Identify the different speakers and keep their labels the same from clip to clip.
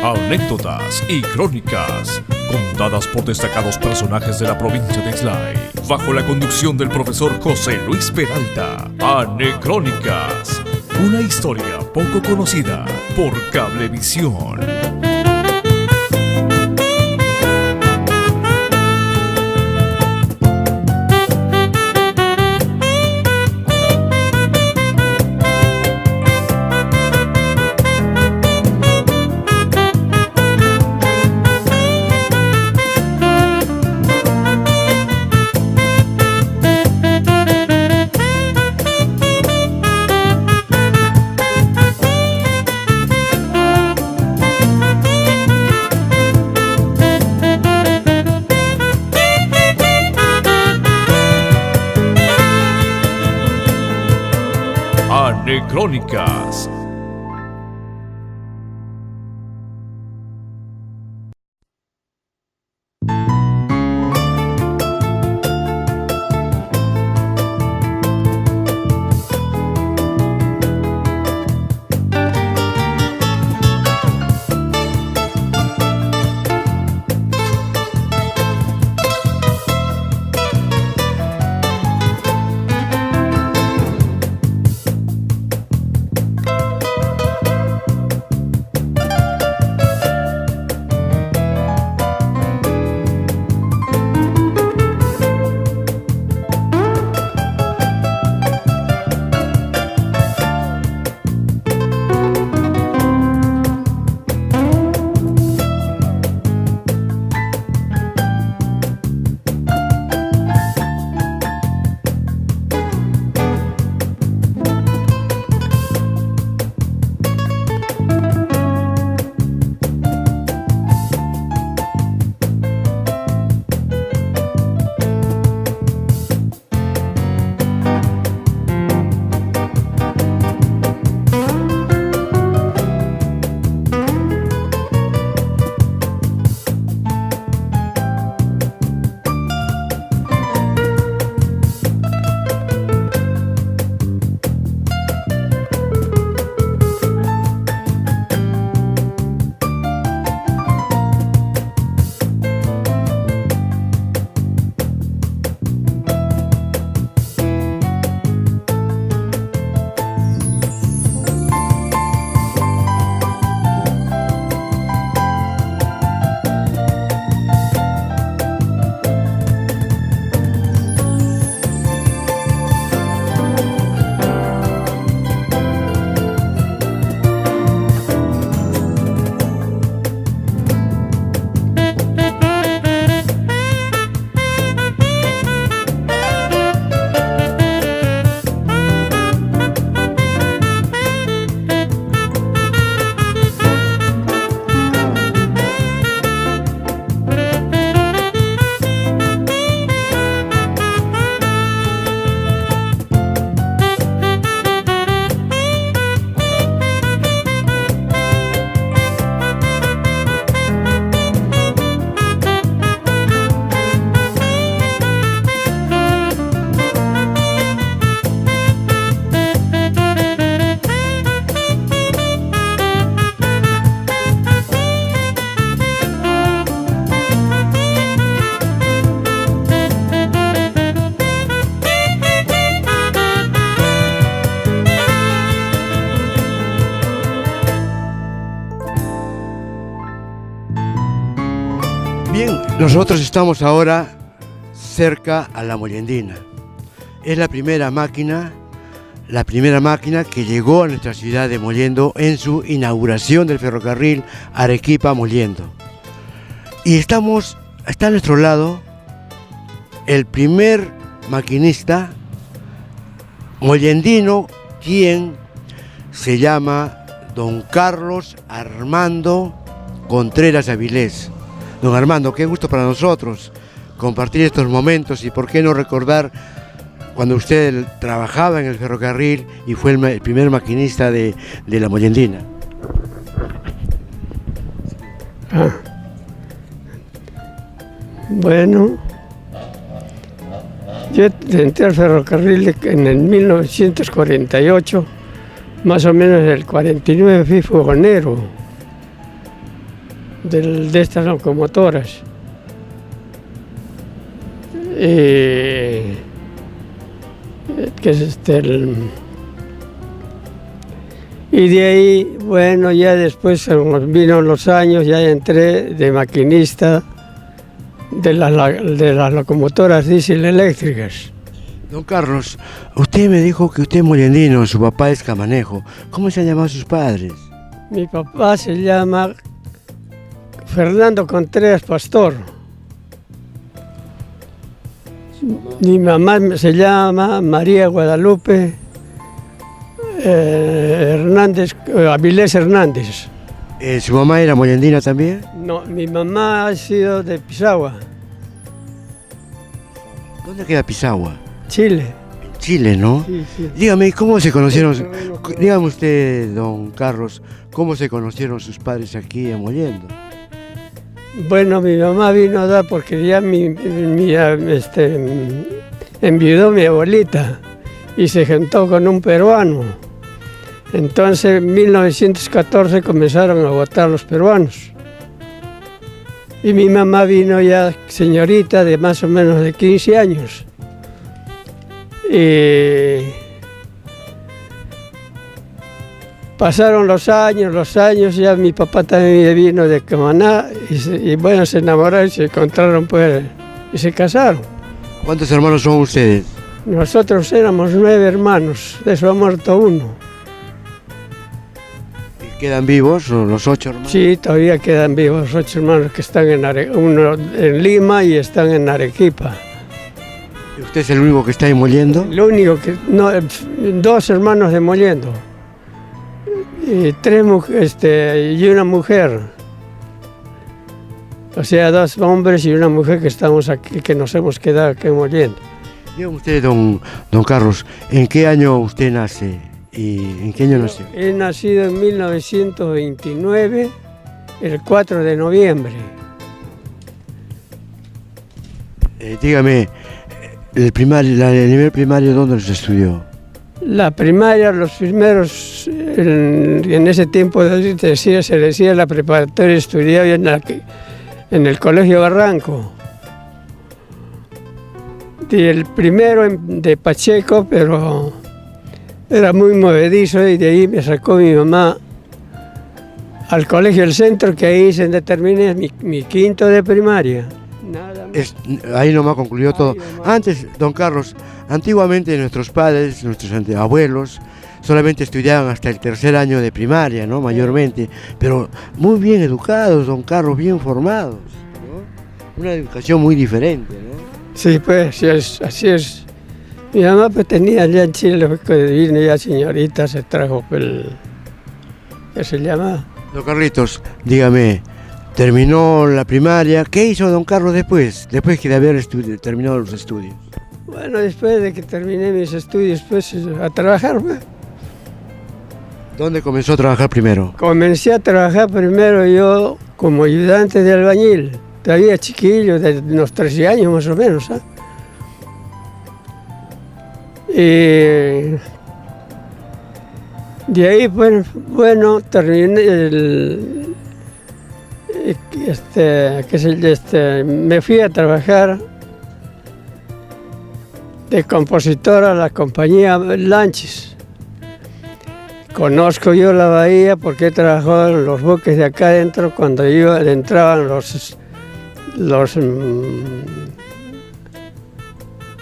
Speaker 1: Anécdotas y crónicas contadas por destacados personajes de la provincia de Islay, bajo la conducción del profesor José Luis Peralta. Anecrónicas, una historia poco conocida por Cablevisión. Anecrónicas.
Speaker 2: Bien, nosotros estamos ahora cerca a la Mollendina. Es la primera máquina que llegó a nuestra ciudad de Mollendo en su inauguración del ferrocarril Arequipa-Mollendo. Y está a nuestro lado el primer maquinista mollendino, quien se llama don Carlos Armando Contreras Avilés. Don Armando, qué gusto para nosotros compartir estos momentos y por qué no recordar cuando usted trabajaba en el ferrocarril y fue el primer maquinista de la Mollendina.
Speaker 3: Bueno, yo entré al ferrocarril en el 1948, más o menos el 49 fui fogonero. de estas locomotoras. Que es y de ahí, bueno, ya después vino los años, ya entré de maquinista de las locomotoras diésel eléctricas.
Speaker 2: Don Carlos, usted me dijo que usted es molendino, su papá es camanejo. ¿Cómo se han llamado sus padres?
Speaker 3: Mi papá se llama Fernando Contreras Pastor. Mi mamá se llama María Guadalupe Avilés Hernández.
Speaker 2: ¿Su mamá era molendina también?
Speaker 3: No, mi mamá ha sido de Pisagua,
Speaker 2: ¿Dónde queda Pisagua?
Speaker 3: Chile.
Speaker 2: En Chile, ¿no?
Speaker 3: Sí, sí.
Speaker 2: Dígame, ¿cómo se conocieron? Dígame usted, don Carlos, ¿cómo se conocieron sus padres aquí en Mollendo?
Speaker 3: Bueno, mi mamá vino a dar porque ya enviudó mi abuelita y se juntó con un peruano. Entonces, en 1914 comenzaron a votar los peruanos. Y mi mamá vino ya señorita de más o menos de 15 años. Y pasaron los años, ya mi papá también vino de Camaná y bueno, se enamoraron y se encontraron pues y se casaron.
Speaker 2: ¿Cuántos hermanos son ustedes?
Speaker 3: Nosotros éramos 9 hermanos, de eso ha muerto uno.
Speaker 2: ¿Quedan vivos los 8 hermanos?
Speaker 3: Sí, todavía quedan vivos 8 hermanos que están uno en Lima y están en Arequipa.
Speaker 2: ¿Y usted es el único que está ahí Mollendo?
Speaker 3: Lo único que, no, 2 hermanos de Mollendo. Y 3 y una mujer. O sea, 2 hombres y una mujer que estamos aquí, que nos hemos quedado aquí en Mollendo.
Speaker 2: Dígame usted, don Carlos, ¿en qué año usted nace? ¿Y en qué año nació?
Speaker 3: He nacido en 1929, el 4 de noviembre.
Speaker 2: Dígame, el nivel primario, ¿dónde se estudió?
Speaker 3: La primaria, los primeros, en ese tiempo se decía la preparatoria, estudiaba en el Colegio Barranco. Y el primero de Pacheco, pero era muy movedizo y de ahí me sacó mi mamá al Colegio del Centro, que ahí se determiné mi quinto de primaria. Nada más.
Speaker 2: Ahí nomás concluyó todo.
Speaker 3: nomás.
Speaker 2: Antes, don Carlos, antiguamente nuestros padres, nuestros abuelos, solamente estudiaban hasta el 3er año de primaria, ¿no? Mayormente, pero muy bien educados, don Carlos, bien formados, ¿no? Una educación muy diferente, ¿no?
Speaker 3: Sí, pues, así es. Mi mamá pues tenía allá en Chile, vino ya señorita, se trajo ¿qué se llama?
Speaker 2: Don Carlitos, dígame, terminó la primaria, ¿qué hizo don Carlos después? Después de haber terminado los estudios.
Speaker 3: Bueno, después de que terminé mis estudios, pues a trabajar, pues.
Speaker 2: ¿Dónde comenzó a trabajar primero?
Speaker 3: Comencé a trabajar primero yo como ayudante de albañil, todavía chiquillo, de unos 13 años más o menos, ¿eh? Y de ahí, pues, bueno, terminé me fui a trabajar de compositor a la compañía Lanchis. Conozco yo la bahía porque he trabajado en los buques de acá adentro cuando entraban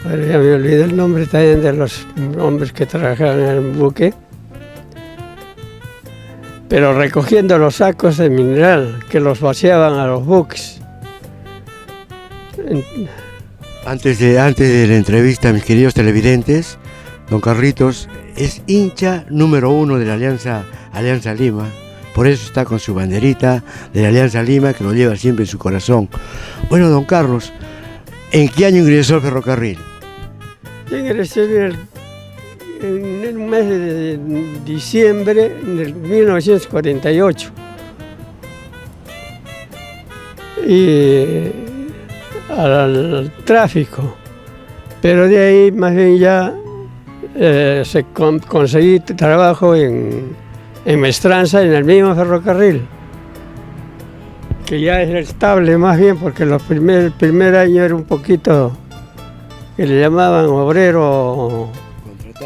Speaker 3: bueno, ya me olvidé el nombre también de los hombres que trabajaban en el buque, pero recogiendo los sacos de mineral que los vaciaban a los buques.
Speaker 2: Antes de la entrevista, mis queridos televidentes, don Carlitos es hincha número 1 de la Alianza Lima. Por eso está con su banderita de la Alianza Lima, que lo lleva siempre en su corazón. Bueno, don Carlos, ¿en qué año ingresó al ferrocarril?
Speaker 3: Yo ingresé en el mes de diciembre de 1948. Y al tráfico. Pero de ahí más bien ya conseguí trabajo en Mestranza, en el mismo ferrocarril. que ya es estable más bien, porque el primer año era un poquito que le llamaban obrero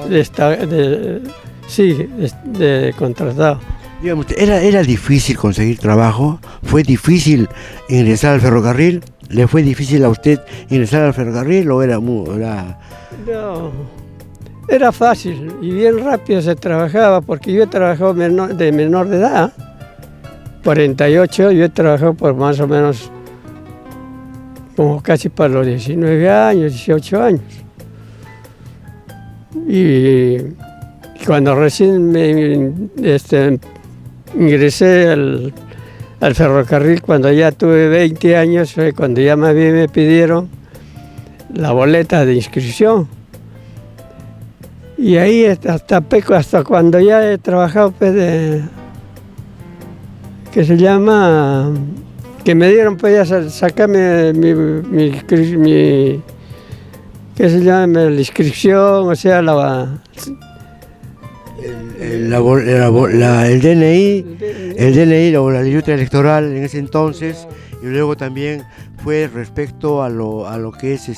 Speaker 3: de contratado.
Speaker 2: Dígame usted, ¿era difícil conseguir trabajo? ¿Fue difícil ingresar al ferrocarril? ¿Le fue difícil a usted ingresar al ferrocarril o era
Speaker 3: No, era fácil y bien rápido se trabajaba, porque yo he trabajado de menor de edad, 48, yo he trabajado por más o menos como casi para los 19 años, 18 años. Y cuando recién ingresé al ferrocarril, cuando ya tuve 20 años, fue cuando ya más bien me pidieron la boleta de inscripción. Y ahí hasta cuando ya he trabajado, pues, que se llama, que me dieron pues ya sacarme que se llama la inscripción, o sea,
Speaker 2: el DNI o la libreta electoral en ese entonces, y luego también fue respecto a lo que es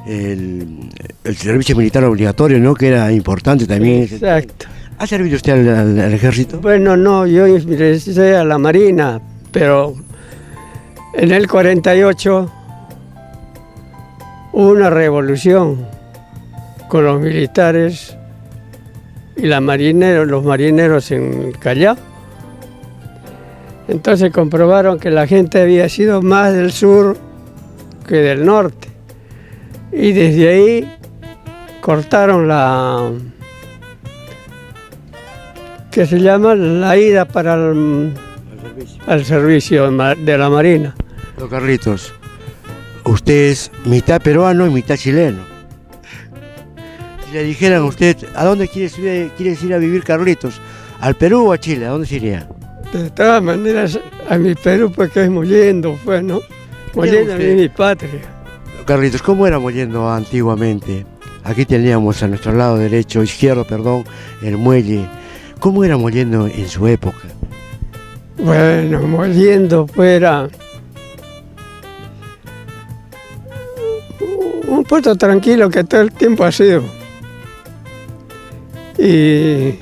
Speaker 2: el servicio militar obligatorio, ¿no? Que era importante también.
Speaker 3: Exacto.
Speaker 2: ¿Ha servido usted al ejército?
Speaker 3: Bueno, no, yo ingresé a la Marina, pero en el 48 hubo una revolución con los militares y los marineros en Callao. Entonces comprobaron que la gente había sido más del sur que del norte. Y desde ahí cortaron que se llama la ida para al servicio de la Marina.
Speaker 2: Don Carlitos, usted es mitad peruano y mitad chileno. Si le dijeran a usted, ¿a dónde quieres ir a vivir, Carlitos? ¿Al Perú o a Chile? ¿A dónde se iría?
Speaker 3: De todas maneras, a mi Perú, porque es Mollendo, pues, ¿no? Mollendo es mi patria.
Speaker 2: Carlitos, ¿cómo era Mollendo antiguamente? Aquí teníamos a nuestro lado izquierdo, el muelle. ¿Cómo era Mollendo en su época?
Speaker 3: Bueno, Mollendo fuera un puerto tranquilo que todo el tiempo ha sido. Y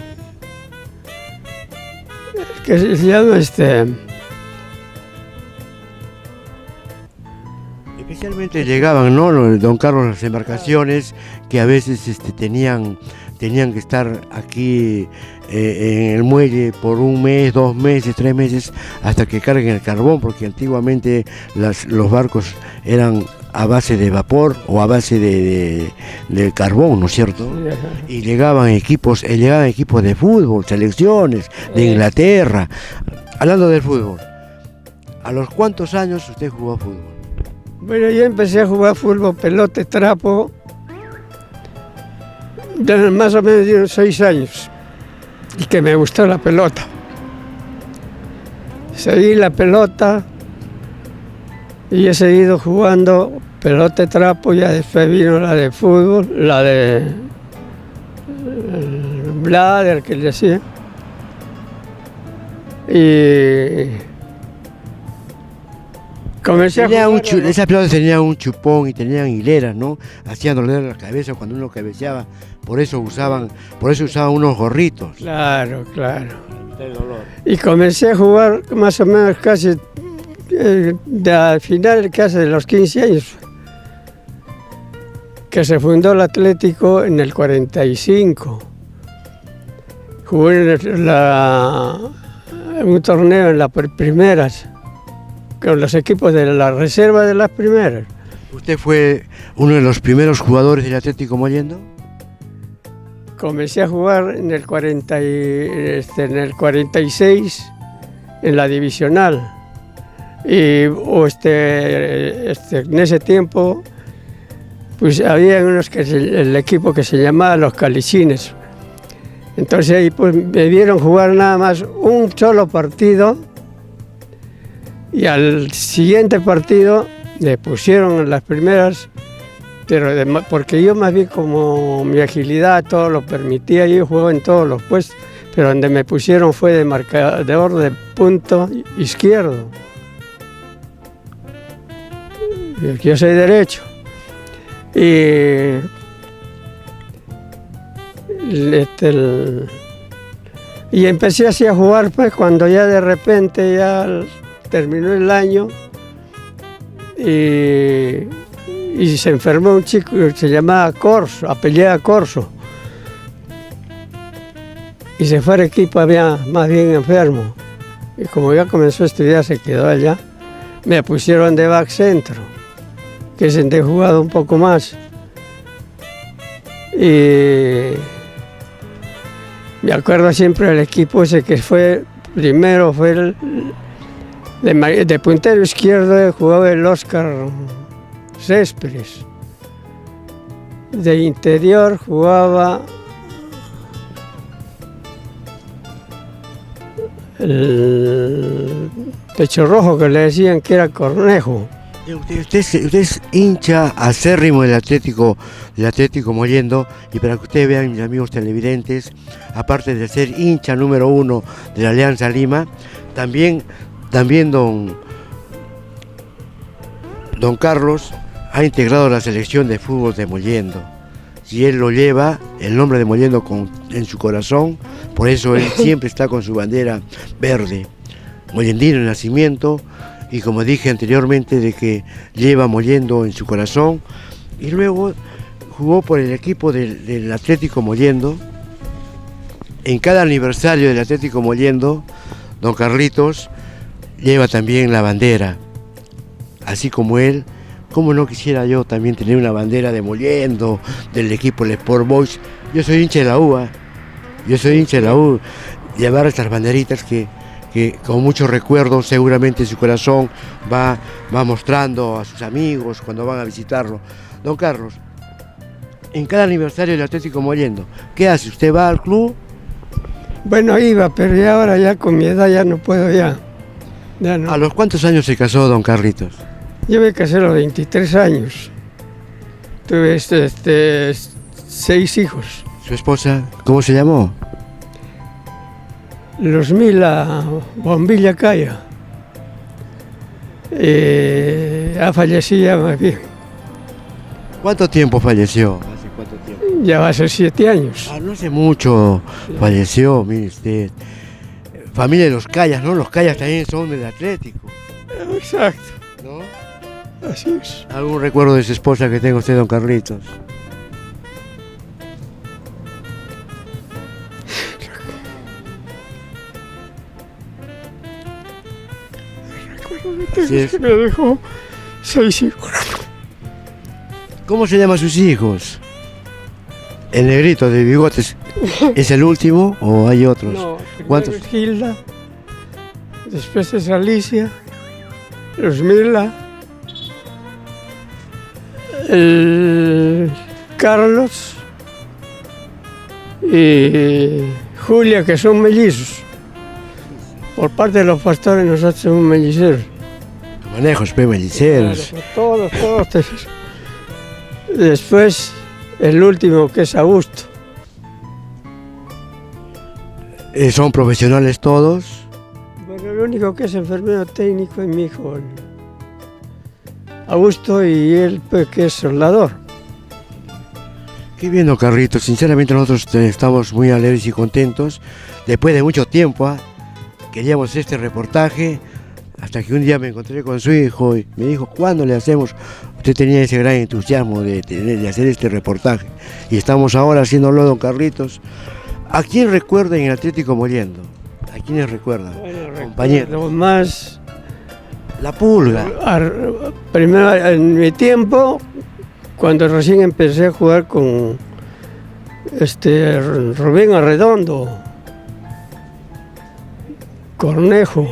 Speaker 3: que se llama
Speaker 2: Especialmente llegaban, ¿no, don Carlos, las embarcaciones que a veces tenían que estar aquí en el muelle por un mes, 2 meses, 3 meses, hasta que carguen el carbón, porque antiguamente los barcos eran a base de vapor o a base de carbón, ¿no es cierto? Y llegaban equipos de fútbol, selecciones de Inglaterra. Hablando del fútbol, ¿a los cuántos años usted jugó fútbol?
Speaker 3: Bueno, yo empecé a jugar fútbol, pelota, trapo, de más o menos de unos 6 años, y que me gustó la pelota. Seguí la pelota y he seguido jugando pelota, trapo, ya después vino la de fútbol, la de el bladder que le decía. Y comencé a jugar.
Speaker 2: Esas pelotas tenían un chupón y tenían hileras, ¿no? Hacían doler la cabeza cuando uno cabeceaba, por eso usaban unos gorritos.
Speaker 3: Claro. Y comencé a jugar más o menos casi al final casi de los 15 años, que se fundó el Atlético en el 45. Jugué en un torneo en las primeras, con los equipos de la reserva de las primeras.
Speaker 2: ¿Usted fue uno de los primeros jugadores del Atlético Mollendo?
Speaker 3: Comencé a jugar en el 46 en la divisional. Y en ese tiempo pues había el equipo que se llamaba los Calicines. Entonces ahí pues me vieron jugar nada más un solo partido, y al siguiente partido le pusieron en las primeras, pero porque yo más bien, como mi agilidad todo lo permitía, yo juego en todos los puestos, pero donde me pusieron fue de marcador de punto izquierdo. Yo soy derecho. Y y empecé así a jugar, pues, cuando ya de repente ya terminó el año y se enfermó un chico que se llamaba Corso, apellida Corso. Y se fue al equipo más bien enfermo. Y como ya comenzó a estudiar, se quedó allá. Me pusieron de back centro, que es donde he jugado un poco más. Y me acuerdo siempre del equipo ese que fue, primero fue de puntero izquierdo, jugaba el Oscar Céspedes. De interior jugaba el pecho rojo, que le decían que era Cornejo.
Speaker 2: Usted es hincha acérrimo del Atlético Mollendo, y para que ustedes vean, mis amigos televidentes, aparte de ser hincha número 1 de la Alianza Lima, también don Carlos ha integrado la selección de fútbol de Mollendo, y él lo lleva, el nombre de Mollendo en su corazón. Por eso él siempre está con su bandera verde, mollendino de nacimiento, y como dije anteriormente, de que lleva Mollendo en su corazón. Y luego jugó por el equipo del Atlético Mollendo. En cada aniversario del Atlético Mollendo, don Carlitos lleva también la bandera, así como él. ¿Cómo no quisiera yo también tener una bandera de Mollendo, del equipo del Sport Boys? Yo soy hincha de la U, llevar estas banderitas que con muchos recuerdos seguramente en su corazón va mostrando a sus amigos cuando van a visitarlo. Don Carlos, en cada aniversario del Atlético Mollendo, ¿qué hace? ¿Usted va al club?
Speaker 3: Bueno, iba, pero ya ahora ya con mi edad ya no puedo ya no.
Speaker 2: ¿A los cuántos años se casó don Carlitos?
Speaker 3: Yo me casé a los 23 años. Tuve 6 hijos.
Speaker 2: ¿Su esposa cómo se llamó?
Speaker 3: Luzmila Bombilla Calla. Ha fallecido ya más bien.
Speaker 2: ¿Cuánto tiempo falleció? ¿Hace cuánto tiempo?
Speaker 3: Ya va a ser 7 años.
Speaker 2: No hace mucho falleció, mire usted. Familia de los Callas, ¿no? Los Callas también son del Atlético.
Speaker 3: Exacto.
Speaker 2: ¿No?
Speaker 3: Así es.
Speaker 2: ¿Algún recuerdo de su esposa que tenga usted, don Carlitos?
Speaker 3: Que me dejó 6 hijos.
Speaker 2: ¿Cómo se llaman sus hijos? El negrito de bigotes, ¿es el último o hay otros?
Speaker 3: No,
Speaker 2: ¿cuántos?
Speaker 3: Es Gilda, después es Alicia, Luzmila, Carlos y Julia, que son mellizos. Por parte de los pastores nosotros somos melliceros.
Speaker 2: Manejos, melliceros.
Speaker 3: Todos. Después el último, que es Augusto.
Speaker 2: ¿Son profesionales todos?
Speaker 3: Bueno, el único que es enfermero técnico es mi hijo, Augusto, y él, pues, que es soldador.
Speaker 2: Qué bien, don Carlitos. Sinceramente nosotros estamos muy alegres y contentos. Después de mucho tiempo, queríamos este reportaje, hasta que un día me encontré con su hijo y me dijo, ¿cuándo le hacemos? Usted tenía ese gran entusiasmo de hacer este reportaje, y estamos ahora haciéndolo, don Carlitos. ¿A quién recuerda en el Atlético Mollendo? ¿A quiénes recuerda?
Speaker 3: Bueno,
Speaker 2: compañeros.
Speaker 3: Más
Speaker 2: La Pulga.
Speaker 3: Primero, en mi tiempo, cuando recién empecé a jugar con Rubén Arredondo, Cornejo,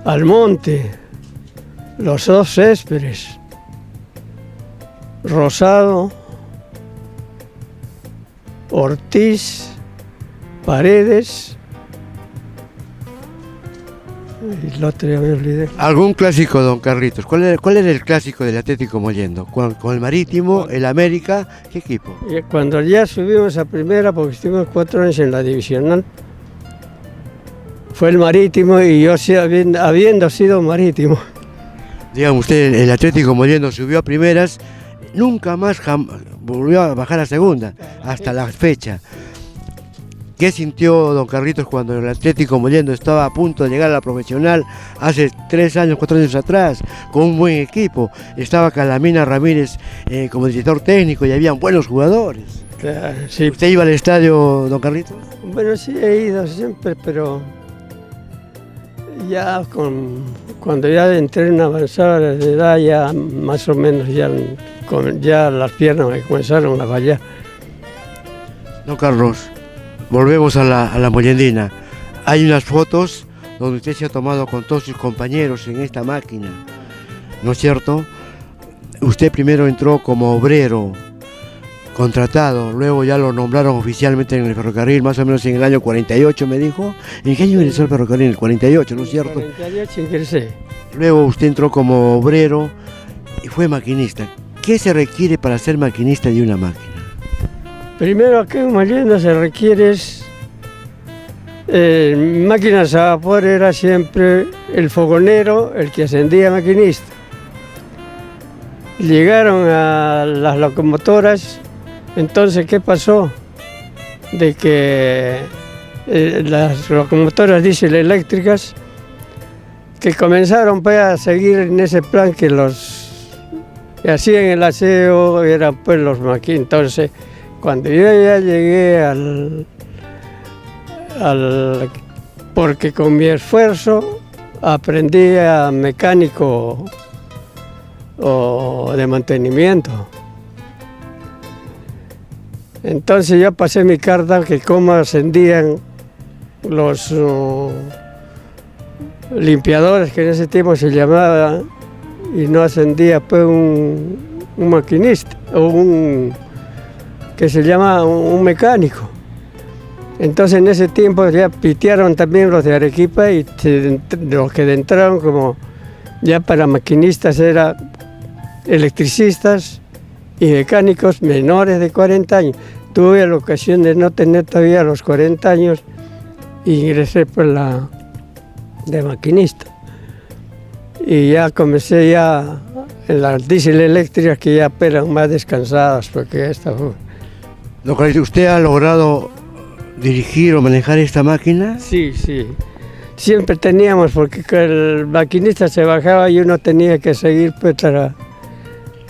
Speaker 3: Almonte, los dos Céspedes, Rosado, Ortiz, Paredes, y el otro ya me olvidé.
Speaker 2: ¿Algún clásico, don Carlitos? ¿Cuál era el clásico del Atlético Mollendo? ¿Con el Marítimo, el América? ¿Qué equipo?
Speaker 3: Y cuando ya subimos a primera, porque estuvimos 4 años en la divisional, fue el Marítimo y yo habiendo sido Marítimo.
Speaker 2: Digamos, usted, el Atlético Mollendo subió a primeras, nunca más volvió a bajar a segunda, hasta la fecha. ¿Qué sintió don Carlitos cuando el Atlético Mollendo estaba a punto de llegar a la profesional hace 3 años, 4 años atrás, con un buen equipo? Estaba Calamina Ramírez como director técnico y habían buenos jugadores.
Speaker 3: Claro, sí.
Speaker 2: ¿Usted iba al estadio, don Carlitos?
Speaker 3: Bueno, sí, he ido siempre, pero ya cuando ya entré en una avanzada de edad, ya más o menos ya las piernas me comenzaron a fallar.
Speaker 2: Don Carlos, volvemos a la Mollendina. Hay unas fotos donde usted se ha tomado con todos sus compañeros en esta máquina, ¿no es cierto? Usted primero entró como obrero, contratado, luego ya lo nombraron oficialmente en el ferrocarril, más o menos en el año 48, me dijo. ¿En qué año ingresó el ferrocarril? En el 48, ¿no es cierto?
Speaker 3: 48 ingresé.
Speaker 2: Luego usted entró como obrero y fue maquinista. ¿Qué se requiere para ser maquinista de una máquina?
Speaker 3: Primero aquí en Mollendo se requiere máquinas a vapor, era siempre el fogonero el que ascendía a maquinista. Llegaron a las locomotoras, entonces ¿qué pasó? De que las locomotoras diésel eléctricas que comenzaron pues, a seguir en ese plan que que hacían el aseo, eran pues los maquinistas. Entonces, cuando yo ya llegué porque con mi esfuerzo aprendí a mecánico o de mantenimiento. Entonces ya pasé mi carta que cómo ascendían los limpiadores, que en ese tiempo se llamaba, y no ascendía pues un maquinista o que se llama un mecánico. Entonces en ese tiempo ya pitearon también los de Arequipa y los que entraron como ya para maquinistas eran electricistas y mecánicos menores de 40 años. Tuve la ocasión de no tener todavía los 40 años y ingresé por de maquinista. Y ya comencé ya en las diésel eléctricas que ya eran más descansadas porque esta fue.
Speaker 2: Don Carlitos, ¿usted ha logrado dirigir o manejar esta máquina?
Speaker 3: Sí, sí. Siempre teníamos, porque el maquinista se bajaba y uno tenía que seguir pues,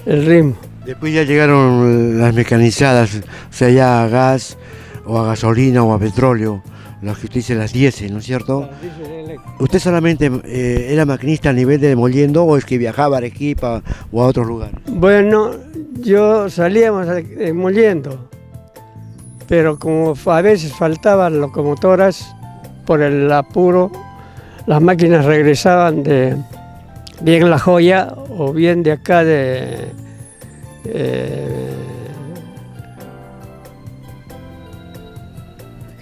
Speaker 3: el ritmo.
Speaker 2: Después ya llegaron las mecanizadas, o sea, ya a gas, o a gasolina, o a petróleo, las que usted dice las diésel, ¿no es cierto? ¿Usted solamente era maquinista a nivel de Mollendo o es que viajaba a Arequipa o a otros lugares?
Speaker 3: Bueno, yo salíamos de Mollendo, pero como a veces faltaban locomotoras, por el apuro, las máquinas regresaban de bien La Joya o bien de acá de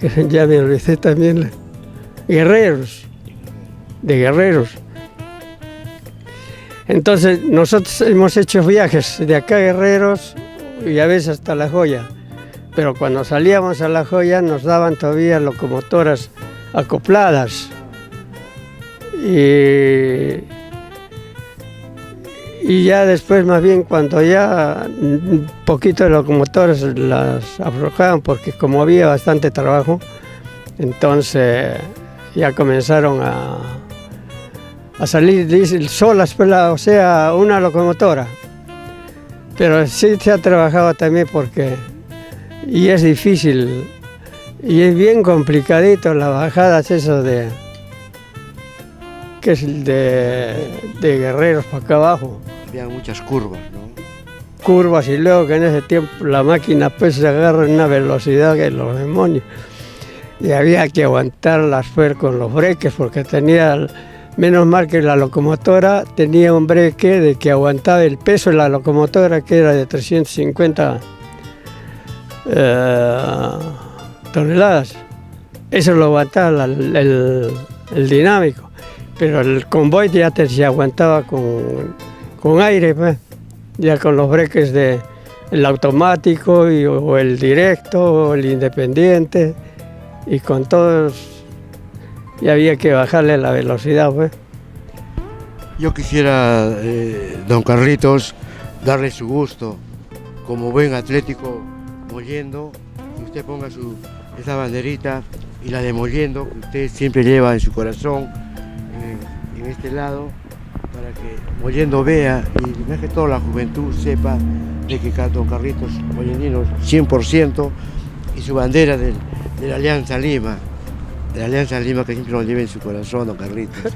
Speaker 3: que ya me olvidé también, Guerreros, de Guerreros. Entonces nosotros hemos hecho viajes de acá a Guerreros y a veces hasta La Joya, pero cuando salíamos a La Joya nos daban todavía locomotoras acopladas y ya después más bien cuando ya un poquito de locomotoras las aflojaban porque como había bastante trabajo, entonces ya comenzaron a salir solas, o sea, una locomotora. Pero sí se ha trabajado también porque, y es difícil, y es bien complicadito las bajadas eso que es de Guerreros para acá abajo.
Speaker 2: Había muchas curvas, ¿no?
Speaker 3: Curvas y luego que en ese tiempo la máquina pues se agarra en una velocidad que los demonios. Y había que aguantarlas con los breques porque tenía, menos mal que la locomotora tenía un breque de que aguantaba el peso de la locomotora que era de 350 toneladas. Eso lo aguantaba el dinámico, pero el convoy ya se aguantaba con aire, pues, ya con los breques el automático o el directo o el independiente y con todos y había que bajarle la velocidad, pues.
Speaker 2: Yo quisiera, don Carlitos, darle su gusto como buen atlético Mollendo, que usted ponga esa banderita y la de Mollendo que usted siempre lleva en su corazón, en este lado, para que Mollendo vea y más que toda la juventud sepa de que don Carlitos Mollendino 100% y su bandera de la Alianza Lima, que siempre lo lleva en su corazón, don Carlitos.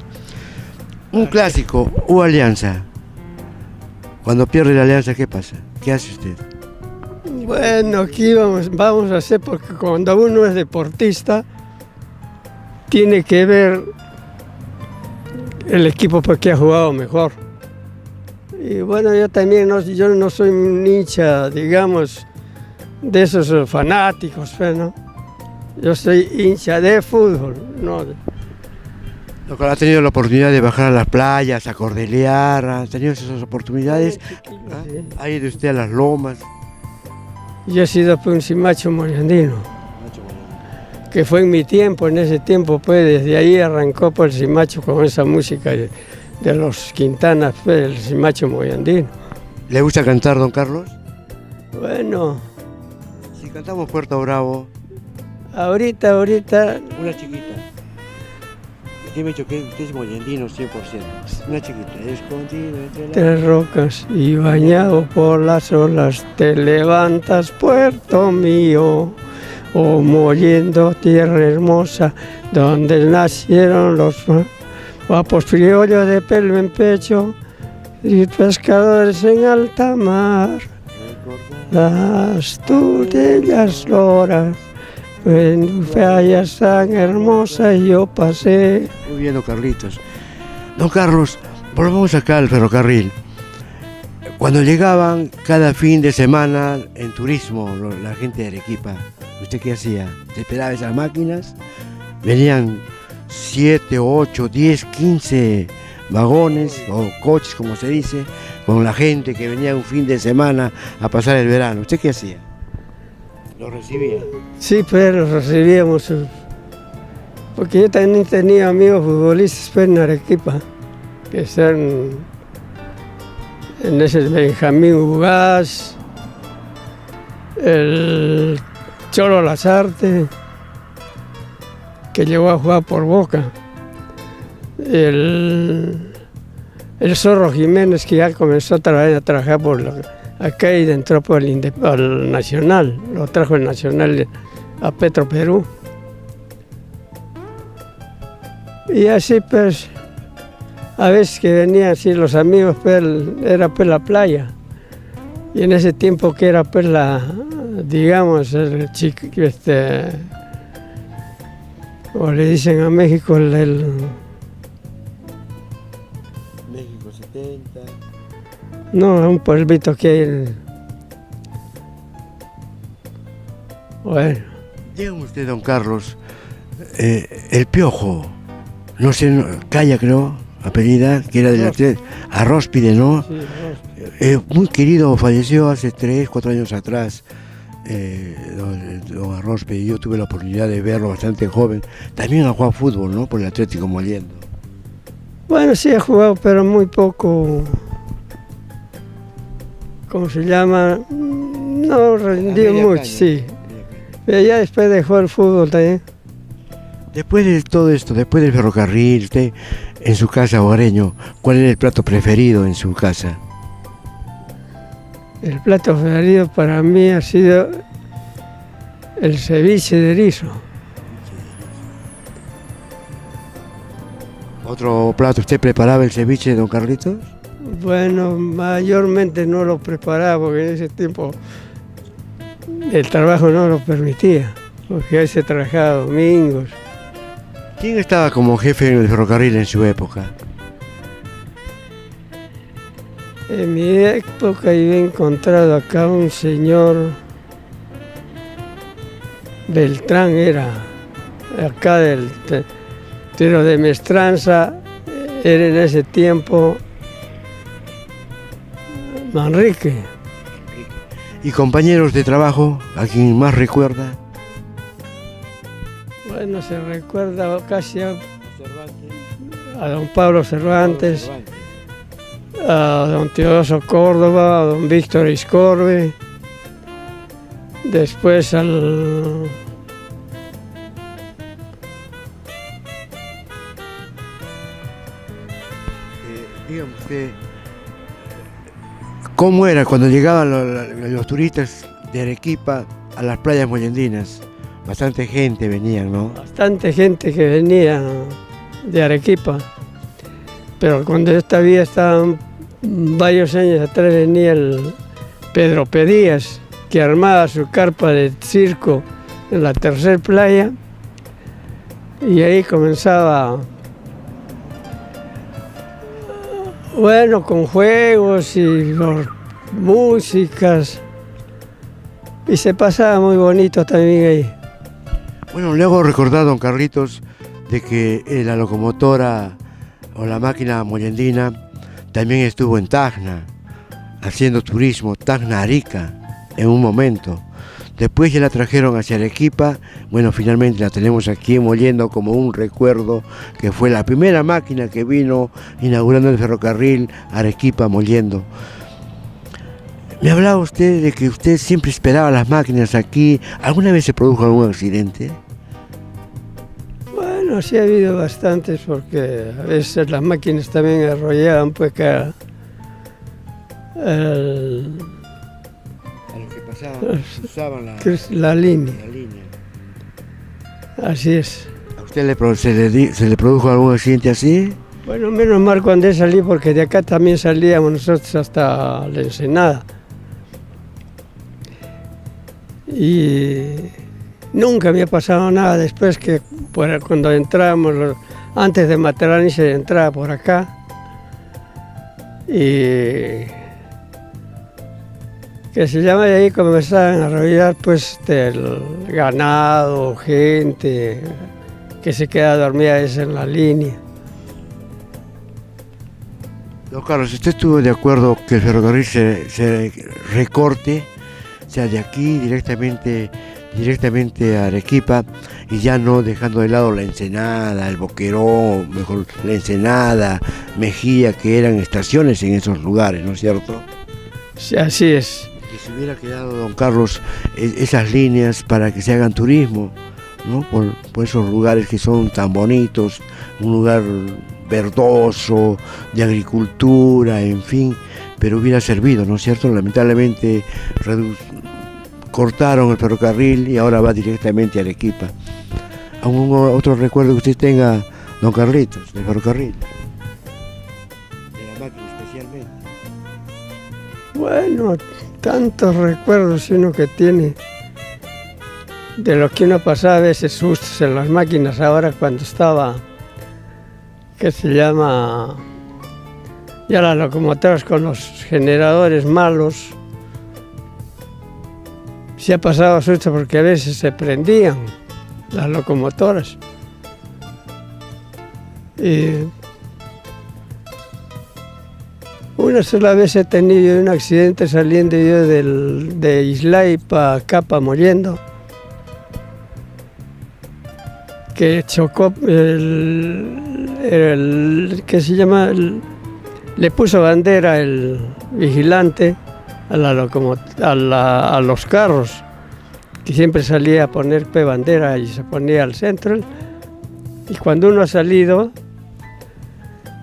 Speaker 2: Un clásico o Alianza. Cuando pierde la Alianza, ¿qué pasa? ¿Qué hace usted?
Speaker 3: Bueno, aquí vamos a hacer, porque cuando uno es deportista, tiene que ver el equipo porque ha jugado mejor. Y bueno, yo también yo no soy un hincha, digamos, de esos fanáticos, ¿no? Yo soy hincha de fútbol, ¿no?
Speaker 2: ¿Ha tenido la oportunidad de bajar a las playas, a cordelear? ¿Ha tenido esas oportunidades?
Speaker 3: Sí.
Speaker 2: ¿Ha ido usted a las lomas?
Speaker 3: Yo he sido pues, un cimacho mollendino, que fue en mi tiempo, en ese tiempo, pues desde ahí arrancó por el cimacho con esa música de los Quintanas, pues, el cimacho mollendino.
Speaker 2: ¿Le gusta cantar, don Carlos?
Speaker 3: Bueno,
Speaker 2: Si cantamos Puerto Bravo,
Speaker 3: ahorita,
Speaker 2: una chiquita. Usted me ha dicho que usted es mollendino 100%. Una chiquita, escondido entre las...
Speaker 3: tres rocas y bañado por las olas, te levantas, puerto mío, oh Mollendo, tierra hermosa, donde nacieron los guapos criollos de pelo en pecho y pescadores en alta mar. Las tuyas loras, en playas tan hermosas yo pasé.
Speaker 2: Muy bien, don Carlitos. Don Carlos, volvamos acá al ferrocarril. Cuando llegaban cada fin de semana en turismo la gente de Arequipa, ¿usted qué hacía? ¿Se esperaba esas máquinas? Venían 7, 8, 10, 15 vagones o coches, como se dice, con la gente que venía un fin de semana a pasar el verano. ¿Usted qué hacía? ¿Lo recibía?
Speaker 3: Sí, pero recibíamos, porque yo también tenía amigos futbolistas pues, en Arequipa, que están en ese Benjamín Ugaz, el Cholo Lazarte, que llegó a jugar por Boca, el Zorro Jiménez, que ya comenzó a trabajar por acá y entró por al Nacional, lo trajo el Nacional a Petro Perú. Y así pues, a veces que venían así los amigos, pues, era pues la playa. Y en ese tiempo que era pues digamos, el chico, o le dicen a México
Speaker 2: México 70.
Speaker 3: No, un pueblito que hay Bueno.
Speaker 2: Dígame usted, don Carlos, el Piojo, no sé, Calla creo, apellida, que era de la Arróspide, ¿no?
Speaker 3: Sí,
Speaker 2: Muy querido, falleció hace 3, 4 años atrás, don Arróspide. Yo tuve la oportunidad de verlo bastante joven. También ha jugado fútbol, ¿no? Por el Atlético Mollendo.
Speaker 3: Bueno, sí, he jugado, pero muy poco. ¿Cómo se llama? No rendí mucho, sí. Pero ya después dejó el fútbol también.
Speaker 2: Después de todo esto, después del ferrocarril, usted en su casa, hogareño, ¿cuál era el plato preferido en su casa?
Speaker 3: El plato preferido para mí ha sido el ceviche de erizo.
Speaker 2: ¿Otro plato? ¿Usted preparaba el ceviche, don Carlitos?
Speaker 3: Bueno, mayormente no lo preparaba porque en ese tiempo el trabajo no lo permitía, porque ahí se trabajaba domingos.
Speaker 2: ¿Quién estaba como jefe en el ferrocarril en su época?
Speaker 3: En mi época yo he encontrado acá un señor Beltrán, era acá pero de Mestranza, era en ese tiempo Manrique.
Speaker 2: ¿Y compañeros de trabajo, a quien más recuerda?
Speaker 3: Bueno, se recuerda casi a a don Pablo Cervantes, a don Teodoso Córdoba, a don Víctor Iscorbe, después al...
Speaker 2: Dígame usted, ¿cómo era cuando llegaban los turistas de Arequipa a las playas mollendinas? Bastante gente venían, ¿no?
Speaker 3: Bastante gente que venía de Arequipa, pero cuando yo todavía estaban varios años atrás venía el Pedro Pedías, que armaba su carpa de circo en la tercera playa y ahí comenzaba, bueno, con juegos y músicas, y se pasaba muy bonito también ahí.
Speaker 2: Bueno, luego recordar, don Carlitos, de que la locomotora o la máquina mollendina también estuvo en Tacna, haciendo turismo, Tacna-Arica, en un momento. Después ya la trajeron hacia Arequipa, bueno, finalmente la tenemos aquí en Mollendo como un recuerdo, que fue la primera máquina que vino inaugurando el ferrocarril Arequipa-Mollendo. Me hablaba usted de que usted siempre esperaba las máquinas aquí. ¿Alguna vez se produjo algún accidente?
Speaker 3: Bueno, sí ha habido bastantes, porque a veces las máquinas también arrollaban, pues que
Speaker 2: A los que pasaban, usaban
Speaker 3: la línea.
Speaker 2: la línea.
Speaker 3: Así es.
Speaker 2: ¿A usted se le produjo algún accidente así?
Speaker 3: Bueno, menos mal cuando salí, porque de acá también salíamos nosotros hasta la Ensenada. Y nunca me ha pasado nada después que cuando entramos, antes de Materani se entraba por acá. Y que se llama, y ahí comenzaban a arrollar pues el ganado, gente que se queda dormida a veces en la línea.
Speaker 2: Don Carlos, ¿usted estuvo de acuerdo que el ferrocarril se recorte, o sea, de aquí directamente a Arequipa, y ya no dejando de lado la Ensenada, el Boquerón, mejor la Ensenada, Mejía, que eran estaciones en esos lugares, ¿no es cierto?
Speaker 3: Sí, así es.
Speaker 2: Que se hubiera quedado, don Carlos, esas líneas para que se hagan turismo, ¿no? Por esos lugares que son tan bonitos, un lugar verdoso, de agricultura, en fin, pero hubiera servido, ¿no es cierto? Lamentablemente cortaron el ferrocarril y ahora va directamente a Arequipa. ¿Algún otro recuerdo que usted tenga, don Carlitos, del ferrocarril? De la máquina especialmente.
Speaker 3: Bueno, tantos recuerdos uno que tiene de lo que uno pasaba a veces sustos en las máquinas. Ahora cuando estaba, que se llama, ya las locomotoras con los generadores malos, se ha pasado susto porque a veces se prendían las locomotoras. Y una sola vez he tenido un accidente saliendo yo de Islay para acá, para Mollendo, que chocó que se llama, le puso bandera el vigilante a los carros, que siempre salía a poner bandera y se ponía al centro, y cuando uno ha salido,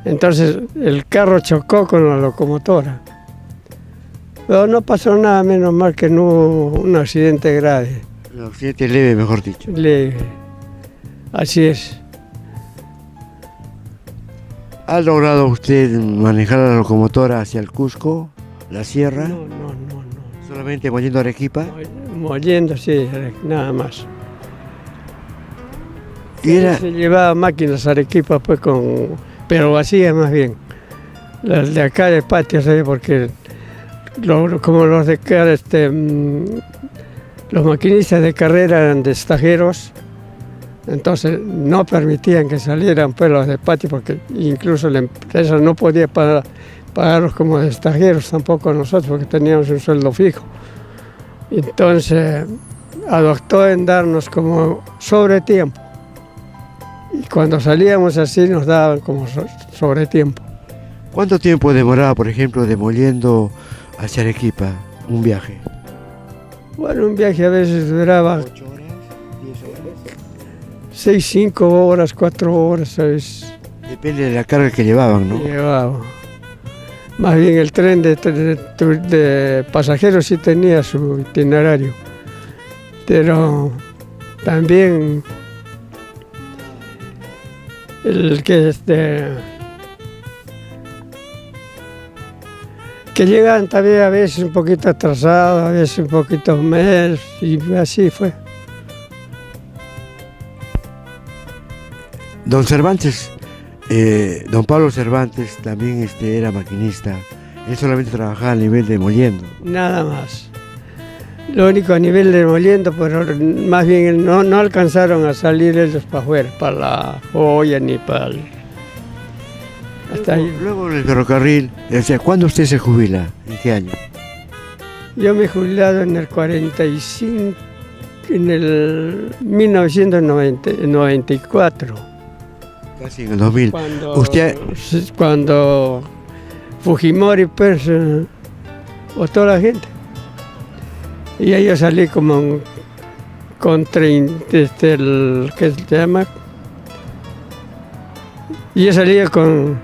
Speaker 3: entonces el carro chocó con la locomotora. Pero no pasó nada, menos mal que no hubo un accidente grave.
Speaker 2: Un accidente leve, mejor dicho.
Speaker 3: Leve, así es.
Speaker 2: ¿Ha logrado usted manejar la locomotora hacia el Cusco, la sierra?
Speaker 3: No.
Speaker 2: ¿Solamente Mollendo a Arequipa?
Speaker 3: Mollendo, sí, nada más.
Speaker 2: Y
Speaker 3: Se llevaba máquinas a Arequipa, pues pero vacías más bien. Las de acá de patio, ¿sabes? Porque como los de acá, los maquinistas de carrera eran de estajeros, entonces no permitían que salieran pues los de patio, porque incluso la empresa no podía pagarlos como de estajeros, tampoco nosotros, porque teníamos un sueldo fijo. Entonces adoptó en darnos como sobre tiempo. Y cuando salíamos así nos daban como sobre tiempo.
Speaker 2: ¿Cuánto tiempo demoraba, por ejemplo, de Mollendo hacia Arequipa un viaje?
Speaker 3: Bueno, un viaje a veces duraba
Speaker 2: 8 horas, 10 horas.
Speaker 3: 6, 5 horas, 4 horas, ¿sabes?
Speaker 2: Depende de la carga que llevaban, ¿no?
Speaker 3: Llevaba. Más bien el tren de pasajeros sí tenía su itinerario, pero también el que llegan también a veces un poquito atrasados, a veces un poquito menos, y así fue.
Speaker 2: Don Cervantes, don Pablo Cervantes también era maquinista. Él solamente trabajaba a nivel de Mollendo.
Speaker 3: Nada más. Lo único a nivel de Mollendo, pero más bien no alcanzaron a salir ellos para afuera, para la joya ni para el... Hasta ahí.
Speaker 2: Luego en el ferrocarril, o sea, ¿cuándo usted se jubila? ¿En qué año?
Speaker 3: Yo me he jubilado en el 45, en el 1994.
Speaker 2: Casi en el 2000.
Speaker 3: Cuando Fujimori pues votó a la gente. Y ahí yo salí como con 30, ¿qué se llama? Y yo salía con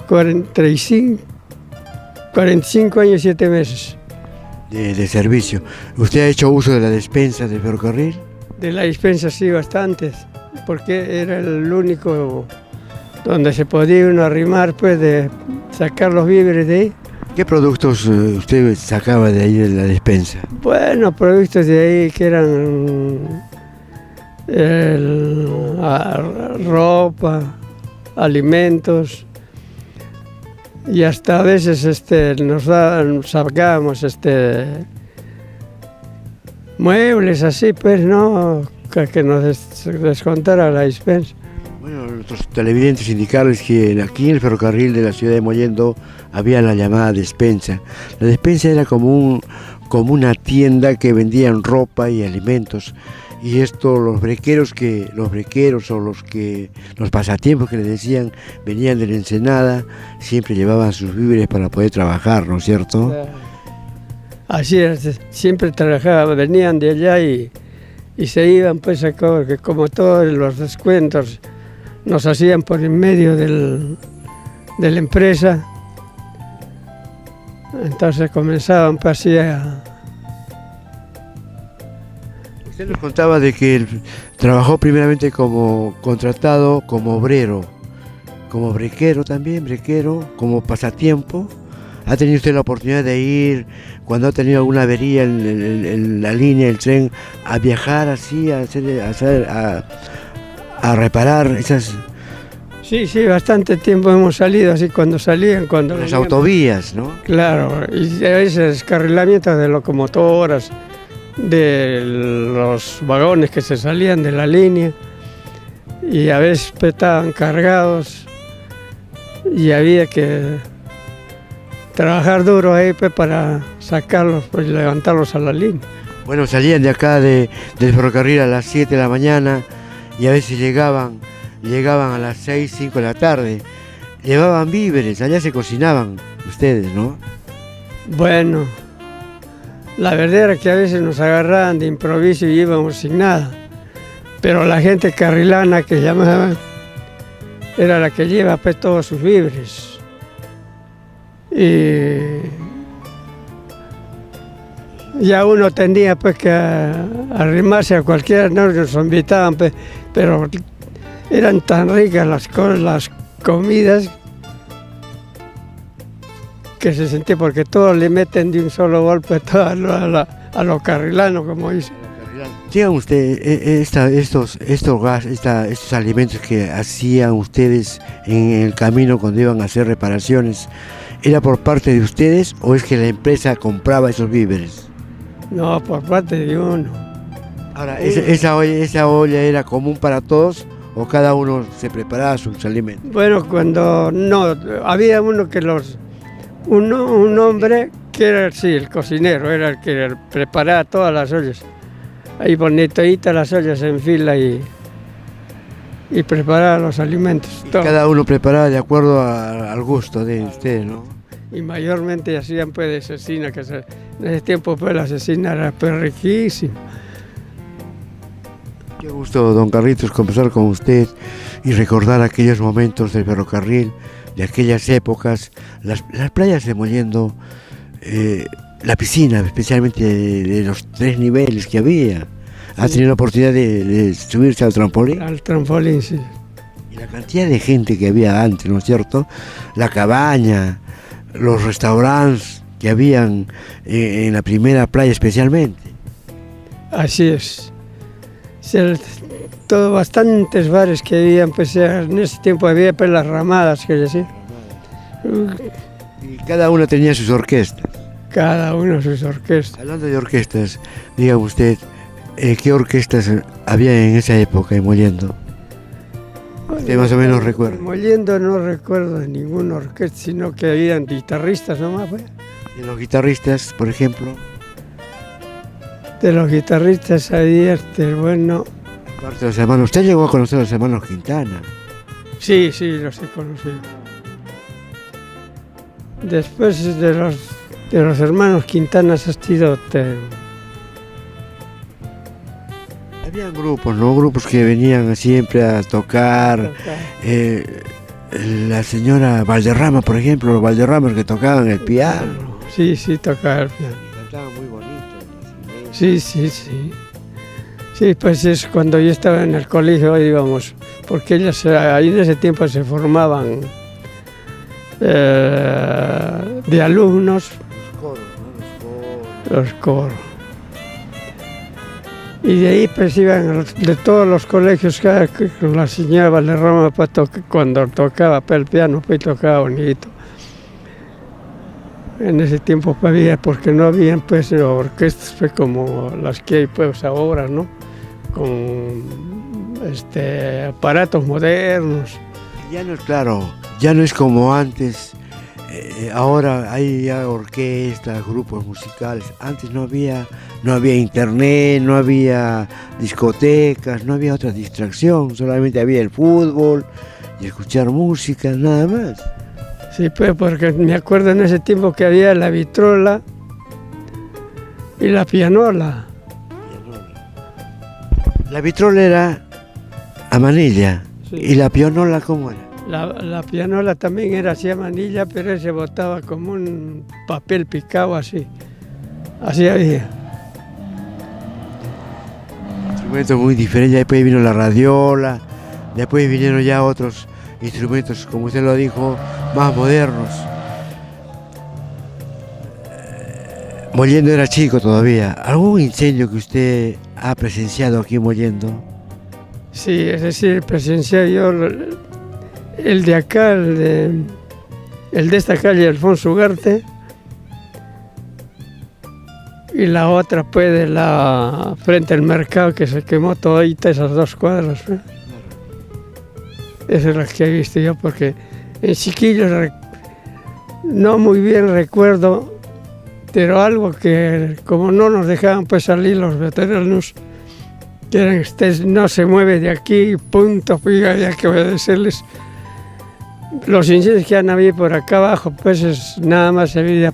Speaker 3: 45 años y 7 meses.
Speaker 2: De servicio. ¿Usted ha hecho uso de la despensa del ferrocarril?
Speaker 3: De la despensa sí, bastantes, porque era el único donde se podía uno arrimar, pues, de sacar los víveres de ahí.
Speaker 2: ¿Qué productos usted sacaba de ahí de la despensa?
Speaker 3: Bueno, productos de ahí que eran ropa, alimentos, y hasta a veces sacábamos muebles así, pues, ¿no? Que nos descontara la despensa.
Speaker 2: Bueno, nuestros televidentes indicarles que aquí en el ferrocarril de la ciudad de Mollendo había la llamada despensa. La despensa era como una tienda que vendían ropa y alimentos. Y esto, los brequeros o los pasatiempos que les decían, venían de la Ensenada, siempre llevaban sus víveres para poder trabajar, ¿no es cierto?
Speaker 3: Así es, siempre trabajaban, venían de allá y se iban, pues, que como todos los descuentos nos hacían por en medio de la empresa, entonces comenzaban, pues, así a...
Speaker 2: Usted nos contaba de que él trabajó primeramente como contratado, como obrero, como brequero también, como pasatiempo. ¿Ha tenido usted la oportunidad de ir, cuando ha tenido alguna avería en la línea, el tren, a viajar así, a reparar esas...
Speaker 3: Sí, bastante tiempo hemos salido así cuando salían, cuando...
Speaker 2: Las autovías, ¿no?
Speaker 3: Claro, y a veces descarrilamientos de locomotoras, de los vagones que se salían de la línea, y a veces estaban cargados y había que trabajar duro ahí, pues, para sacarlos, pues, levantarlos a la línea.
Speaker 2: Bueno, salían de acá del ferrocarril a las 7 de la mañana y a veces llegaban a las 6, 5 de la tarde. Llevaban víveres, allá se cocinaban ustedes, ¿no?
Speaker 3: Bueno, la verdad era que a veces nos agarraban de improviso y íbamos sin nada. Pero la gente carrilana que llamaban era la que lleva, pues, todos sus víveres. Y ya uno tenía, pues, que arrimarse a cualquiera, no nos invitaban, pues, pero eran tan ricas las comidas que se sentía, porque todos le meten de un solo golpe todo a lo carrilano, como dicen.
Speaker 2: Digan usted, estos alimentos que hacían ustedes en el camino cuando iban a hacer reparaciones, ¿era por parte de ustedes o es que la empresa compraba esos víveres?
Speaker 3: No, por parte de uno.
Speaker 2: Ahora, ¿esa olla era común para todos o cada uno se preparaba sus alimentos?
Speaker 3: Bueno, cuando no, había uno que un hombre que era, sí, el cocinero, era el que preparaba todas las ollas. ahí poner toditas las ollas en fila y preparar los alimentos.
Speaker 2: Y
Speaker 3: todo.
Speaker 2: cada uno preparaba de acuerdo al gusto de usted, ¿no?
Speaker 3: Y mayormente hacían pues de cecina, en ese tiempo pues la cecina era pues riquísima.
Speaker 2: Qué gusto, don Carlitos, conversar con usted y recordar aquellos momentos del ferrocarril, de aquellas épocas, las playas de Mollendo, la piscina, especialmente de los 3 niveles que había. ¿Ha tenido la oportunidad de subirse al trampolín?
Speaker 3: Al trampolín, sí.
Speaker 2: Y la cantidad de gente que había antes, ¿no es cierto? La cabaña, los restaurantes que habían en la primera playa especialmente.
Speaker 3: Así es. Todo bastantes bares que había, pues en ese tiempo había pues las ramadas, que decir.
Speaker 2: Y cada uno tenía sus orquestas.
Speaker 3: Cada uno sus orquestas.
Speaker 2: Hablando de orquestas, diga usted, ¿qué orquestas había en esa época en Mollendo? Usted más o menos recuerda.
Speaker 3: Mollendo no recuerdo de ninguna orquesta, sino que habían guitarristas nomás, pues.
Speaker 2: Y los guitarristas, por ejemplo,
Speaker 3: De los guitarristas había bueno.
Speaker 2: aparte de los hermanos, usted llegó a conocer a los hermanos Quintana.
Speaker 3: Sí, los he conocido. Después de los hermanos Quintana ha sido
Speaker 2: Habían grupos, ¿no? Grupos que venían siempre a tocar. La señora Valderrama, por ejemplo, los Valderramas que tocaban el piano.
Speaker 3: Sí, tocaba el piano.
Speaker 2: Cantaban muy bonito.
Speaker 3: Sí. Sí, pues es cuando yo estaba en el colegio íbamos, porque ellas ahí en ese tiempo se formaban de alumnos.
Speaker 2: Los coros, ¿no?
Speaker 3: Los coros. Y de ahí pues iban de todos los colegios que con la señora Valderrama pues, cuando tocaba pues, el piano, pues tocaba bonito. En ese tiempo pues, había, porque no habían pues orquestas pues, como las que hay pues ahora, ¿no? Con aparatos modernos.
Speaker 2: Ya no es claro, ya no es como antes. Ahora hay ya orquestas, grupos musicales. Antes no había internet, no había discotecas, no había otra distracción. Solamente había el fútbol y escuchar música, nada más.
Speaker 3: Sí, pues porque me acuerdo en ese tiempo que había la vitrola y la pianola.
Speaker 2: La vitrola era a manilla.
Speaker 3: Sí.
Speaker 2: ¿Y la pianola cómo era?
Speaker 3: La pianola también era así a manilla, pero se botaba como un papel picado así. Así había.
Speaker 2: Instrumentos muy diferentes. Después vino la radiola. Después vinieron ya otros instrumentos, como usted lo dijo, más modernos. Mollendo era chico todavía. ¿Algún incendio que usted ha presenciado aquí en Mollendo?
Speaker 3: Sí, es decir, presencié yo el de acá, el de esta calle Alfonso Ugarte, y la otra pues de la frente al mercado que se quemó todita esas 2 cuadras. ¿Eh? Esas es las que he visto yo, porque en chiquillos no muy bien recuerdo, pero algo que como no nos dejaban pues salir los veteranos, que eran, usted no se mueve de aquí, punto, pues había que obedecerles. Los incendios que han habido por acá abajo, pues nada más se veía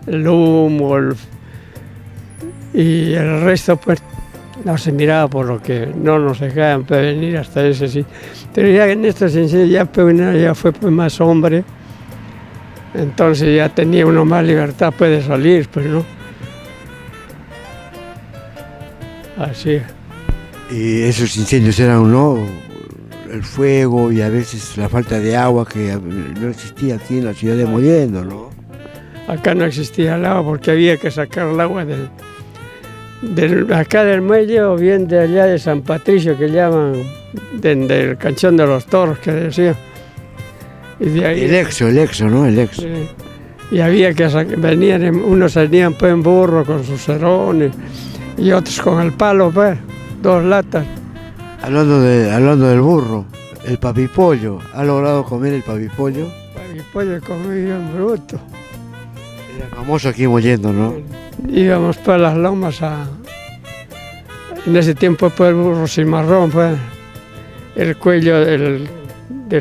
Speaker 3: el humo y el resto pues no se miraba por lo que no nos dejaban pues, venir hasta ese sí. Pero ya en estos incendios ya fue pues, más hombre, entonces ya tenía uno más libertad pues, de salir, pues no. Así.
Speaker 2: Y esos incendios eran, ¿no?, el fuego y a veces la falta de agua que no existía aquí en la ciudad de Mollendo, ¿no?
Speaker 3: Acá no existía el agua porque había que sacar el agua acá del muelle o bien de allá de San Patricio, que llaman del Canchón de los Toros, que decía. Y de ahí,
Speaker 2: El exo, ¿no? El exo.
Speaker 3: Y había que unos venían pues, en burro con sus cerones y otros con el palo, pues, 2 latas.
Speaker 2: Hablando del burro, el papipollo, ¿ha logrado comer el papipollo?
Speaker 3: Papipollo comí bien bruto.
Speaker 2: Era famoso aquí en Mollendo, ¿no?
Speaker 3: Íbamos para las lomas En ese tiempo pues, el burro cimarrón, pues, el cuello del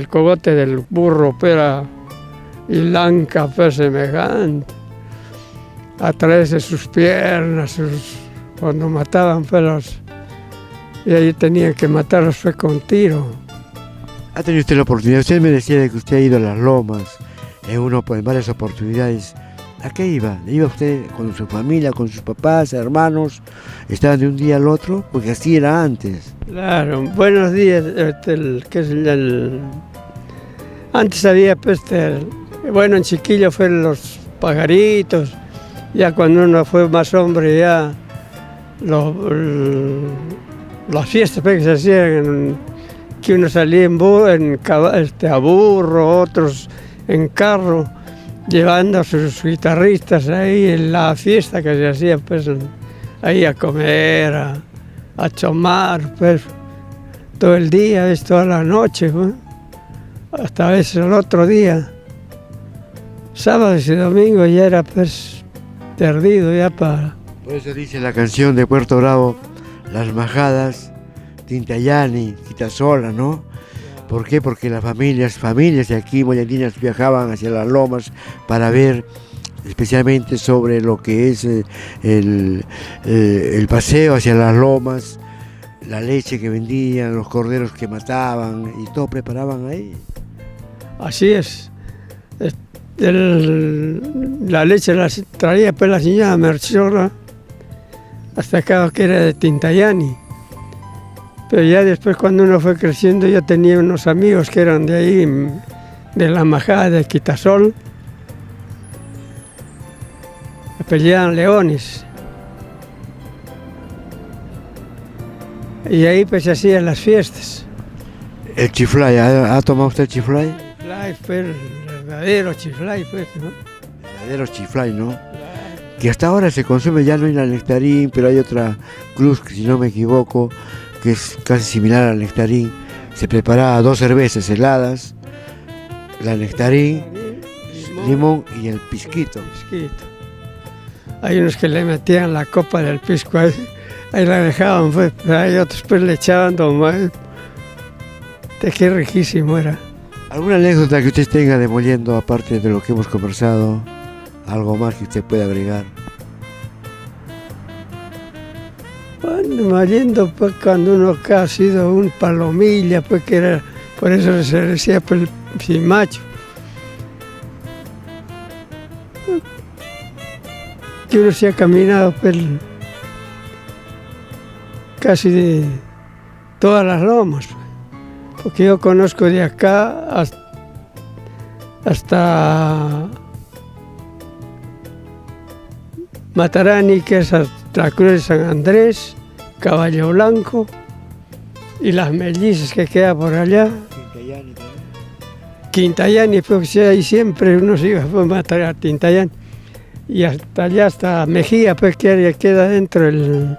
Speaker 3: cogote del burro pues, era blanca, pues, semejante. A través de sus piernas, cuando mataban pues, y ahí tenían que matarlos fue con tiro.
Speaker 2: ¿Ha tenido usted la oportunidad? Usted me decía de que usted ha ido a las lomas en varias oportunidades. ¿A qué iba? ¿Iba usted con su familia, con sus papás, hermanos? ¿Estaban de un día al otro? Porque así era antes.
Speaker 3: Claro, buenos días. Antes había, pues, bueno, en chiquillo fueron los pajaritos. Ya cuando uno fue más hombre, ya las fiestas pues, que se hacían, que uno salía a burro, otros en carro, llevando a sus guitarristas ahí en la fiesta que se hacía, pues, ahí a comer, a chomar, pues, todo el día, toda la noche, pues, hasta a veces el otro día. Sábados y domingos ya era, pues, perdido ya para...
Speaker 2: Por eso dice la canción de Puerto Bravo, las majadas, Tintayani, Quitasola, ¿no? ¿Por qué? Porque las familias de aquí, moyendinas, viajaban hacia las lomas para ver especialmente sobre lo que es el paseo hacia las lomas, la leche que vendían, los corderos que mataban y todo preparaban ahí.
Speaker 3: Así es. La leche la traía pues la señora Merchola hasta acá que era de Tintayani. Pero ya después cuando uno fue creciendo yo tenía unos amigos que eran de ahí, de la majada de Quitasol. Peleaban leones. Y ahí pues se hacían las fiestas.
Speaker 2: El chiflay, ¿ha tomado usted el chiflay?
Speaker 3: El chiflay fue el verdadero chiflay, pues, ¿no?
Speaker 2: El verdadero chiflay, ¿no? Que hasta ahora se consume, ya no hay la nectarín, pero hay otra cruz que si no me equivoco, que es casi similar al nectarín. Se preparaba 2 cervezas heladas, la nectarín, limón y el pisquito.
Speaker 3: Hay unos que le metían la copa del pisco ahí la dejaban, pues, pero hay otros pues le echaban tomar. Qué riquísimo era.
Speaker 2: ¿Alguna anécdota que usted tenga de Mollendo, aparte de lo que hemos conversado? ¿Algo más que usted pueda agregar?
Speaker 3: Bueno, Mollendo, pues cuando uno acá ha sido un palomilla, pues que era, por eso se decía pues, el cimacho. Que uno se ha caminado pues, casi de todas las lomas. Porque yo conozco de acá hasta Matarani, que es la Cruz de San Andrés, Caballo Blanco y las Mellizas que queda por allá. Quintayani, pues ahí siempre uno se iba a matar a Quintayani. Y hasta allá, hasta Mejía, pues que queda dentro el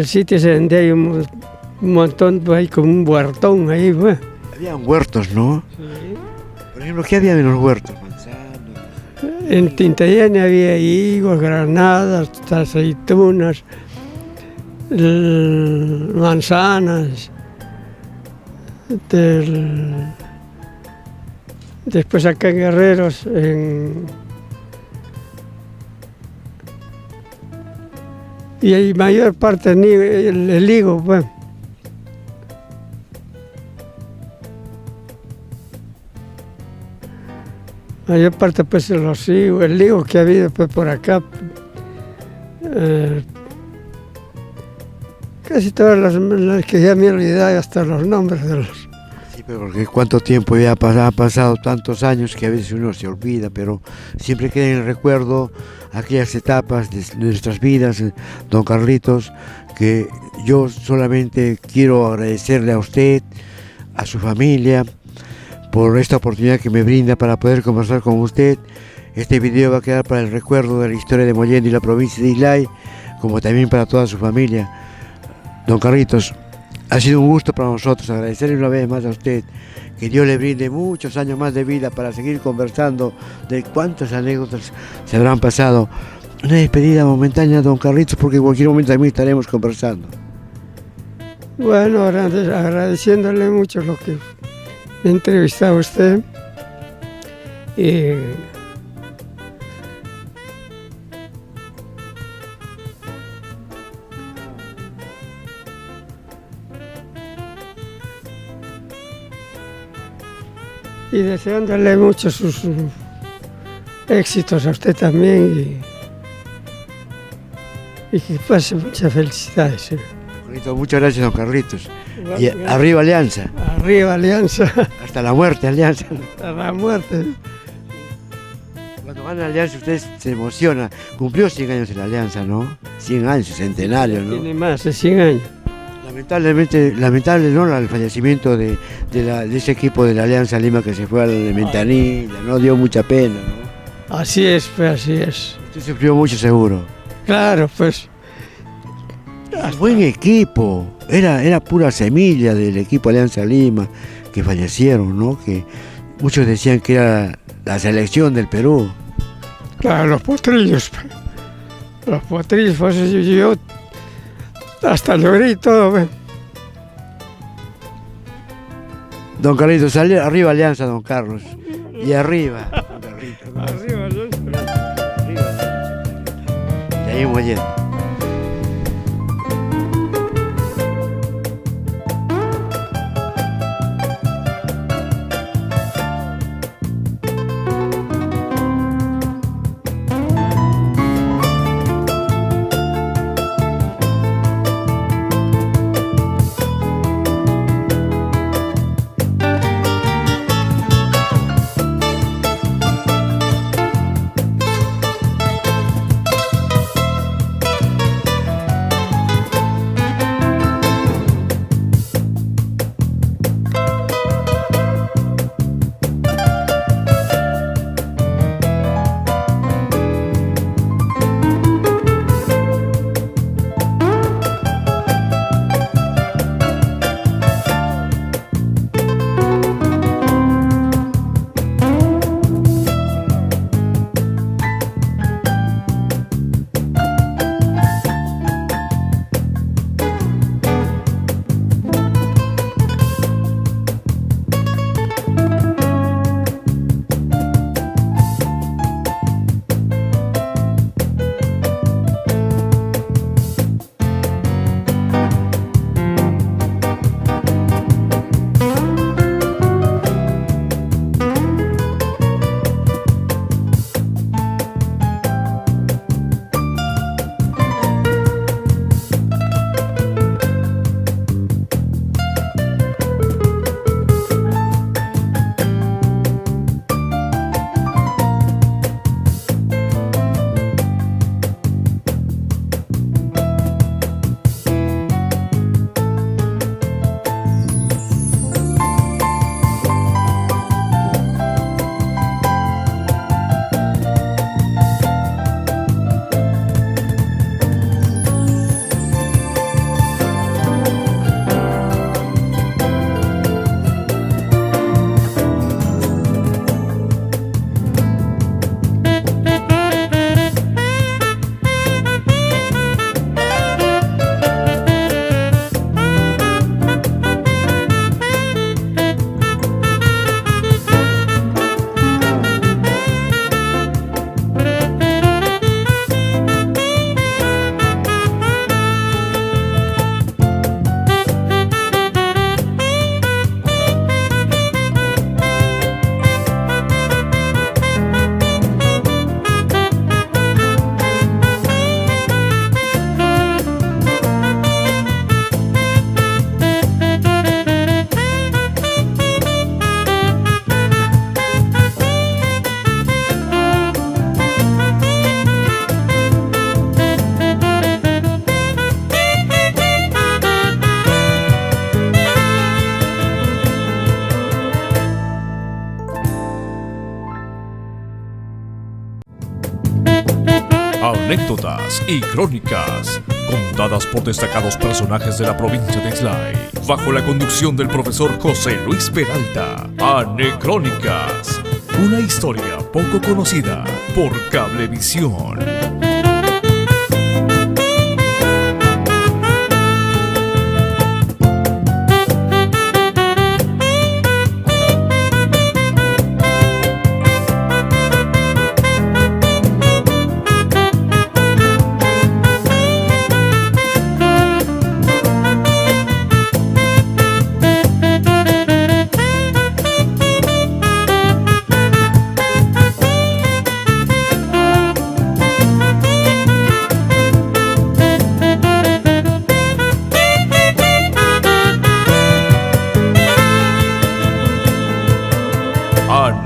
Speaker 3: sitio ese donde hay un montón, pues, hay como un huertón ahí, pues.
Speaker 2: Habían huertos, ¿no?
Speaker 3: Sí.
Speaker 2: Por ejemplo, ¿qué había en los huertos? Manzanas.
Speaker 3: En Tintayani había higos, granadas, aceitunas, manzanas. Después acá en Guerreros, y hay mayor parte el higo, pues. Mayor parte pues los higos, el higo que ha habido pues por acá. Casi todas las que ya me he olvidado hasta los nombres de los.
Speaker 2: Sí, pero porque cuánto tiempo ya ha pasado, tantos años que a veces uno se olvida, pero siempre queda en el recuerdo aquellas etapas de nuestras vidas, don Carlitos, que yo solamente quiero agradecerle a usted, a su familia, por esta oportunidad que me brinda para poder conversar con usted. Este video va a quedar para el recuerdo de la historia de Mollendo y la provincia de Islay, como también para toda su familia. Don Carlitos, ha sido un gusto para nosotros, agradecerle una vez más a usted, que Dios le brinde muchos años más de vida para seguir conversando de cuántas anécdotas se habrán pasado. Una despedida momentánea, don Carlitos, porque en cualquier momento también estaremos conversando.
Speaker 3: Bueno, agradeciéndole mucho lo que me ha entrevistado usted. Y deseándole muchos sus éxitos a usted también y que pase muchas felicidades.
Speaker 2: Carlitos, muchas gracias, don Carlitos. Y
Speaker 3: Gracias.
Speaker 2: arriba Alianza.
Speaker 3: Arriba Alianza,
Speaker 2: Hasta la muerte, Alianza.
Speaker 3: hasta la muerte.
Speaker 2: Cuando gana Alianza usted se emociona. Cumplió 100 años en la Alianza, ¿no? 100 años, centenario, ¿no?
Speaker 3: Tiene más de 100 años.
Speaker 2: Lamentable, ¿no? El fallecimiento de ese equipo de la Alianza Lima que se fue al Ventanilla, ¿no? Dio mucha pena, ¿no?
Speaker 3: Así es, pues así es.
Speaker 2: Usted sufrió mucho, seguro.
Speaker 3: Claro, pues.
Speaker 2: Buen equipo. Era pura semilla del equipo Alianza Lima que fallecieron, ¿no? Que muchos decían que era la selección del Perú.
Speaker 3: Claro, los potrillos. Pues. Los potrillos, pues yo hasta lloré y todo, pues.
Speaker 2: Don Carlitos, arriba Alianza, don Carlos. Y arriba. Don Carlitos, ¿no?
Speaker 3: Arriba,
Speaker 2: Arriba. Seguimos yendo.
Speaker 1: Anécdotas y crónicas contadas por destacados personajes de la provincia de Islay, bajo la conducción del profesor José Luis Peralta. Anecrónicas, una historia poco conocida por Cablevisión.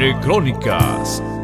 Speaker 1: Anecrónicas.